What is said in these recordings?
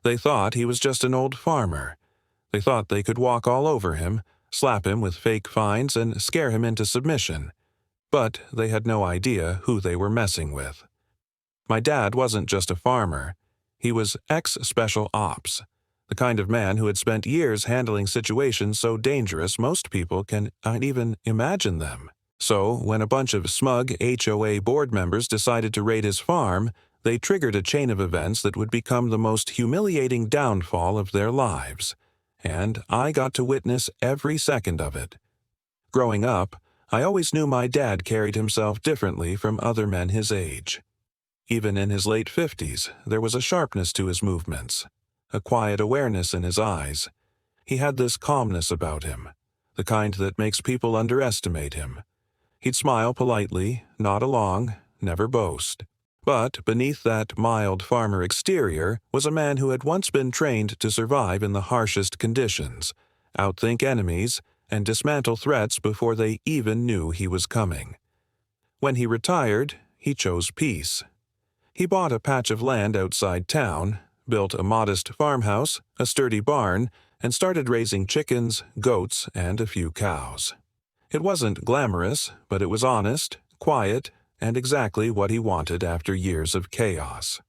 They thought he was just an old farmer. They thought they could walk all over him, slap him with fake fines, and scare him into submission. But they had no idea who they were messing with. My dad wasn't just a farmer. He was ex-special ops, the kind of man who had spent years handling situations so dangerous most people cannot even imagine them. So, when a bunch of smug HOA board members decided to raid his farm, they triggered a chain of events that would become the most humiliating downfall of their lives. And I got to witness every second of it. Growing up, I always knew my dad carried himself differently from other men his age. Even in his late 50s, there was a sharpness to his movements, a quiet awareness in his eyes. He had this calmness about him, the kind that makes people underestimate him. He'd smile politely, nod along, never boast. But beneath that mild farmer exterior was a man who had once been trained to survive in the harshest conditions, outthink enemies, and dismantle threats before they even knew he was coming. When he retired, he chose peace. He bought a patch of land outside town, built a modest farmhouse, a sturdy barn, and started raising chickens, goats, and a few cows. It wasn't glamorous, but it was honest, quiet, and exactly what he wanted after years of chaos.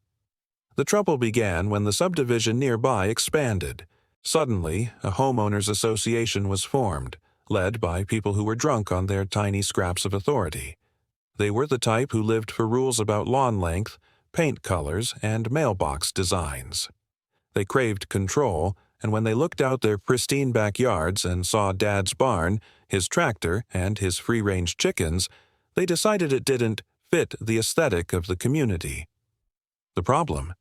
The trouble began when the subdivision nearby expanded. Suddenly, a homeowners association was formed, led by people who were drunk on their tiny scraps of authority. They were the type who lived for rules about lawn length, paint colors, and mailbox designs. They craved control, and when they looked out their pristine backyards and saw Dad's barn, his tractor, and his free-range chickens, they decided it didn't fit the aesthetic of the community. The problem?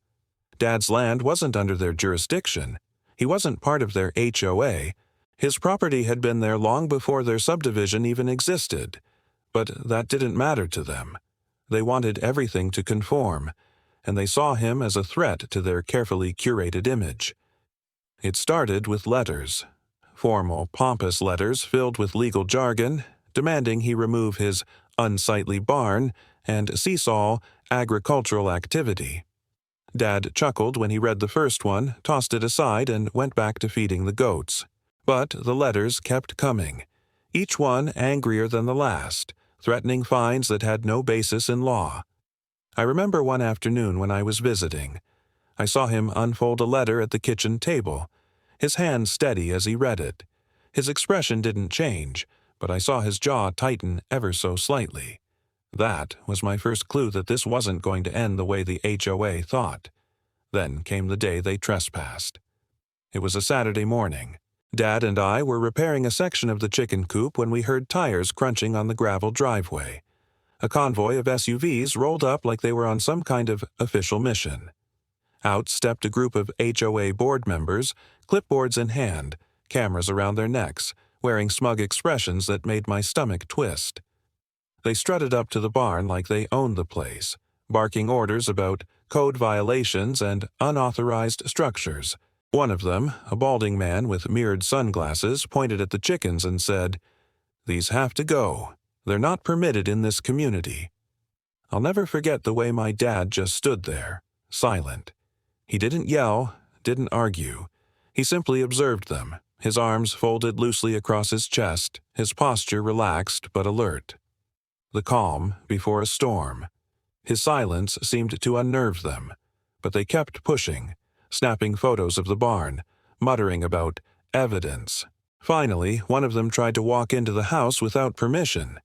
Dad's land wasn't under their jurisdiction. He wasn't part of their HOA. His property had been there long before their subdivision even existed. But that didn't matter to them. They wanted everything to conform, and they saw him as a threat to their carefully curated image. It started with letters. Formal, pompous letters filled with legal jargon, demanding he remove his unsightly barn and cease all agricultural activity. Dad chuckled when he read the first one, tossed it aside, and went back to feeding the goats. But the letters kept coming, each one angrier than the last, threatening fines that had no basis in law. I remember one afternoon when I was visiting. I saw him unfold a letter at the kitchen table, his hand steady as he read it. His expression didn't change, but I saw his jaw tighten ever so slightly. That was my first clue that this wasn't going to end the way the HOA thought. Then came the day they trespassed. It was a Saturday morning. Dad and I were repairing a section of the chicken coop when we heard tires crunching on the gravel driveway. A convoy of SUVs rolled up like they were on some kind of official mission. Out stepped a group of HOA board members, clipboards in hand, cameras around their necks, wearing smug expressions that made my stomach twist. They strutted up to the barn like they owned the place, barking orders about code violations and unauthorized structures. One of them, a balding man with mirrored sunglasses, pointed at the chickens and said, "These have to go. They're not permitted in this community." I'll never forget the way my dad just stood there, silent. He didn't yell, didn't argue. He simply observed them, his arms folded loosely across his chest, his posture relaxed but alert. The calm before a storm. His silence seemed to unnerve them, but they kept pushing, snapping photos of the barn, muttering about evidence. Finally, one of them tried to walk into the house without permission.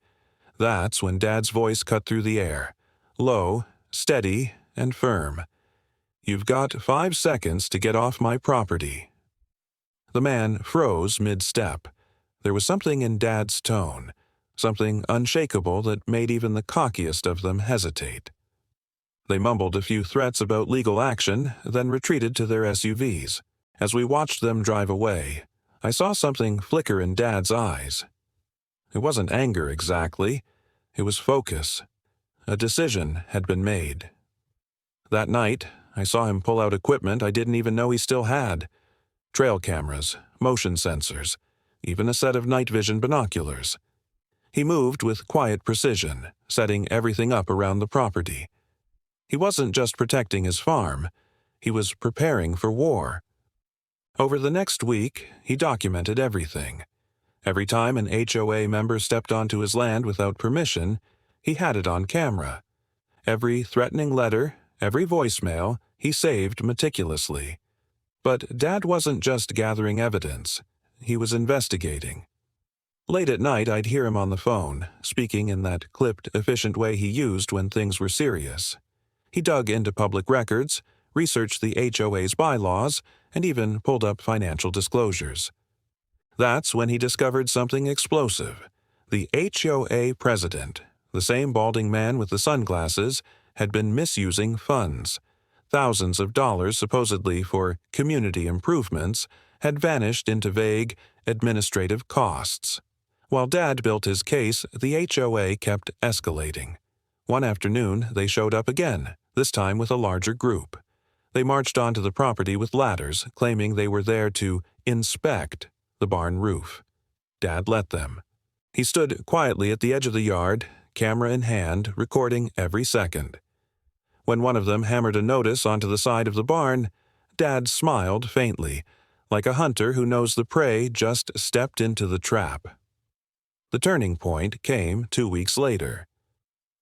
That's when Dad's voice cut through the air, low, steady, and firm. "You've got 5 seconds to get off my property." The man froze mid-step. There was something in Dad's tone, something unshakable that made even the cockiest of them hesitate. They mumbled a few threats about legal action, then retreated to their SUVs. As we watched them drive away, I saw something flicker in Dad's eyes. It wasn't anger exactly. It was focus. A decision had been made. That night, I saw him pull out equipment I didn't even know he still had. Trail cameras, motion sensors, even a set of night vision binoculars. He moved with quiet precision, setting everything up around the property. He wasn't just protecting his farm. He was preparing for war. Over the next week, he documented everything. Every time an HOA member stepped onto his land without permission, he had it on camera. Every threatening letter, every voicemail, he saved meticulously. But Dad wasn't just gathering evidence. He was investigating. Late at night, I'd hear him on the phone, speaking in that clipped, efficient way he used when things were serious. He dug into public records, researched the HOA's bylaws, and even pulled up financial disclosures. That's when he discovered something explosive. The HOA president, the same balding man with the sunglasses, had been misusing funds. Thousands of dollars, supposedly for community improvements, had vanished into vague, administrative costs. While Dad built his case, the HOA kept escalating. One afternoon, they showed up again, this time with a larger group. They marched onto the property with ladders, claiming they were there to inspect the barn roof. Dad let them. He stood quietly at the edge of the yard, camera in hand, recording every second. When one of them hammered a notice onto the side of the barn, Dad smiled faintly, like a hunter who knows the prey just stepped into the trap. The turning point came 2 weeks later.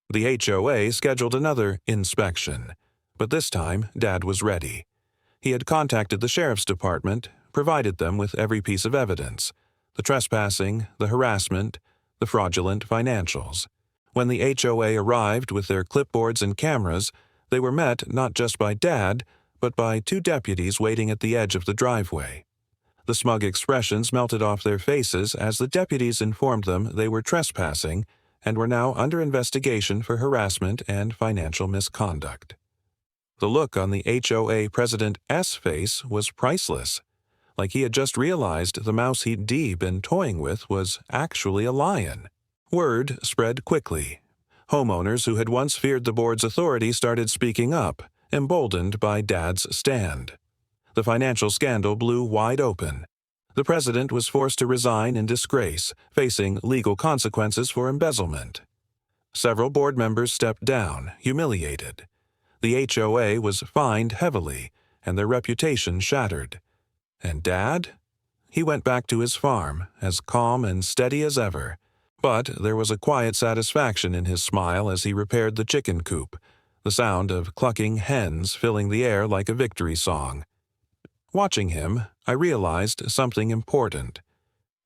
The HOA scheduled another inspection, but this time Dad was ready. He had contacted the sheriff's department, provided them with every piece of evidence: the trespassing, the harassment, the fraudulent financials. When the HOA arrived with their clipboards and cameras, they were met not just by Dad, but by 2 deputies waiting at the edge of the driveway. The smug expressions melted off their faces as the deputies informed them they were trespassing and were now under investigation for harassment and financial misconduct. The look on the HOA president's face was priceless, like he had just realized the mouse he'd been toying with was actually a lion. Word spread quickly. Homeowners who had once feared the board's authority started speaking up, emboldened by Dad's stand. The financial scandal blew wide open. The president was forced to resign in disgrace, facing legal consequences for embezzlement. Several board members stepped down, humiliated. The HOA was fined heavily, and their reputation shattered. And Dad? He went back to his farm, as calm and steady as ever. But there was a quiet satisfaction in his smile as he repaired the chicken coop, the sound of clucking hens filling the air like a victory song. Watching him, I realized something important.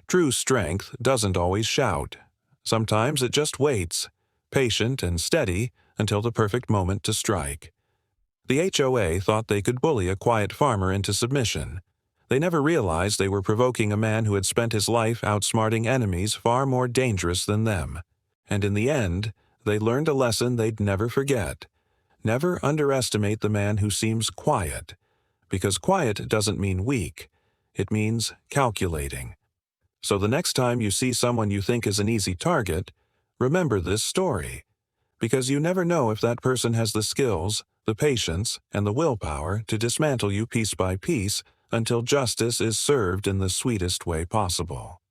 True strength doesn't always shout. Sometimes it just waits, patient and steady, until the perfect moment to strike. The HOA thought they could bully a quiet farmer into submission. They never realized they were provoking a man who had spent his life outsmarting enemies far more dangerous than them. And in the end, they learned a lesson they'd never forget. Never underestimate the man who seems quiet. Because quiet doesn't mean weak. It means calculating. So the next time you see someone you think is an easy target, remember this story. Because you never know if that person has the skills, the patience, and the willpower to dismantle you piece by piece until justice is served in the sweetest way possible.